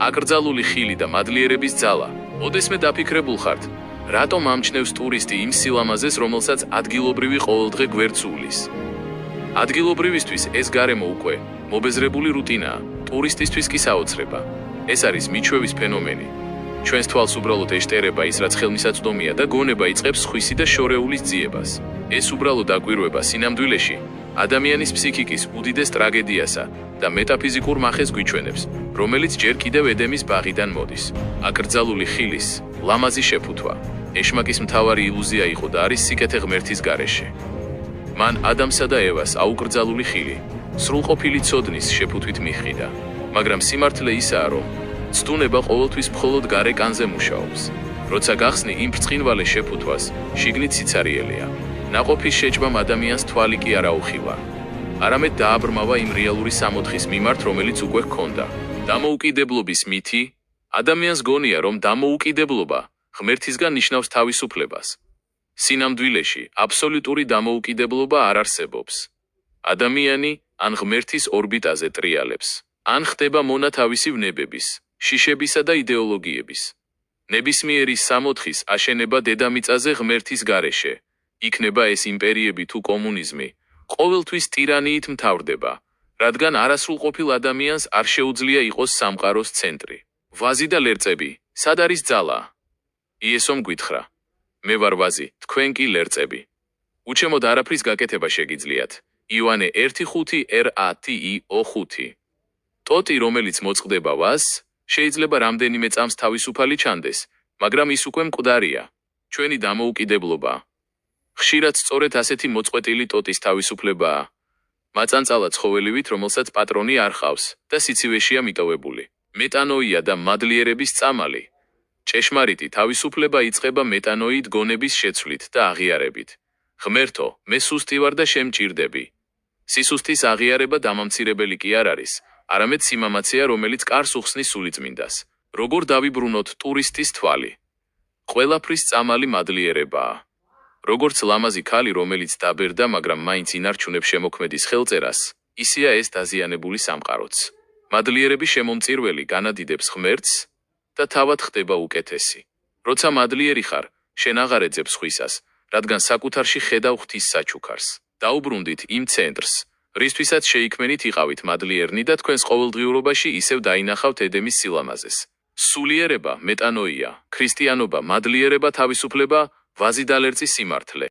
აკრძალული ხილი და მადლიერების ძალა. ოდესმე დაფიქრებულ ხართ, რატომ ამჩნევს ტურისტი იმ სილამაზეს, რომელსაც ადგილობრივი ყოველდღე გვერდს უვლის? ადგილობრივისთვის ეს გარემო უკვე მობეზრებული რუტინაა, ტურისტისთვის კი საოცრება. ეს არის მიჩვევის ფენომენი. ჩვენს თვალს უბრალოდ ეშტერება ის, რაც ხელმისაწვდომია და გონება იწყებს სხვისი და შორეულის ძიებას. ეს უბრალოდ დაკვირვება სინამდვილეში ადამიანის ფსიქიკის უდიდეს ტრაგედიასა და მეტაფიზიკურ მახეს გვიჩვენებს, რომელიც ჯერ კიდევ ედემის ბაღიდან მოდის. აკრძალული ხილის ლამაზი შეფუთვა ეშმაკის მთავარი ილუზია იყო და არის სიკეთე ღმერთის გარეშე. მან ადამსა და ევას აუკრძალული ხილი სრულყოფილი ცოდნის შეფუთვით მიჰყიდა, მაგრამ სიმართლე ისაა, რომ ცდუნება ყოველთვის მხოლოდ გარე კანზე მუშაობს. როცა გახსნი იმ ბრწყინვალე შეფუთვას, შიგნით სიცარიელია. ნაყოფის შეჭმამ ადამიანს თვალი კი არ აუხილა. არამედ დააბრმავა იმ რეალური სამოთხის მიმართ, რომელიც უკვე ჰქონდა. დამოუკიდებლობის მითი ადამიანს გონია, რომ დამოუკიდებლობა ღმერთისგან ნიშნავს თავისუფლებას. სინამდვილეში აბსოლუტური დამოუკიდებლობა არ არსებობს. ადამიანი ან ღმერთის ორბიტაზე ტრიალებს, ან ხდება მონა თავისი ვნებების, შიშებისა და იდეოლოგიების. ნებისმიერი სამოთხის აშენება დედამიწაზე ღმერთის გარეშე, იქნება ეს იმპერიები თუ კომუნიზმი, ყოველთვის ტირანიით მთავრდება, რადგან არასრულყოფილ ადამიანს არ შეუძლია იყოს სამყაროს ცენტრი. ვაზი და ლერწები, სად არის ძალა? იესომ გვითხრა, მე ვარ ვაზი, თქვენ კი ლერწები. უჩემოდ არაფრის გაკეთება შეგიძლიათ. იოანე 1:5 RATIO5. ტოტი, რომელიც მოწყდება ვაზს, შეიძლება რამდენიმე წამს თავისუფალი ჩანდეს, მაგრამ ის უკვე მკვდარია. ჩვენი დამოუკიდებლობა ხშირად სწორედ ასეთი მოწყვეტილი ტოტის თავისუფლებაა. მაწანწალა ცხოველივით, რომელსაც პატრონი არ ჰყავს და სიცივეშია მიტოვებული. მეტანოია და მადლიერების წამალი. ჭეშმარიტი თავისუფლება იწყება მეტანოიდ გონების შეცვლით და აღიარებით. ღმერთო, მე სუსტი ვარ და შემჭირდები. სისუსტის აღიარება დამამცირებელი კი არ არის, არამედ სიმამაცეა, რომელიც კარს უხსნის სულიწმინდას. როგორ დავიბრუნოთ ტურისტის თვალი? ყველაფრის წამალი მადლიერებაა. როგორც ლამაზი ქალი, რომელიც დაბერდა, მაგრამ მაინც ინარჩუნებს შემოქმედის ხელწერას, ისეა ეს დაზიანებული სამყაროც. მადლიერების შემომწირველი განადიდებს ღმერთს და თავად ხდება უკეთესი. როცა მადლიერი ხარ, შენ აღარ ეძებ სხვისას, რადგან საკუთარში ხედავ ღვთის საჩუქარს. დაუბრუნდით იმ ცენტრს, რისთვისაც შეიქმენით იყავით მადლიერნი და თქვენს ყოველდღიურობაში ისევ დაინახავთ ედემის სილამაზეს. სულიერება, მეტანოია, ქრისტიანობა, მადლიერება, თავისუფლება, ვაზი და ლერწი სიმართლე.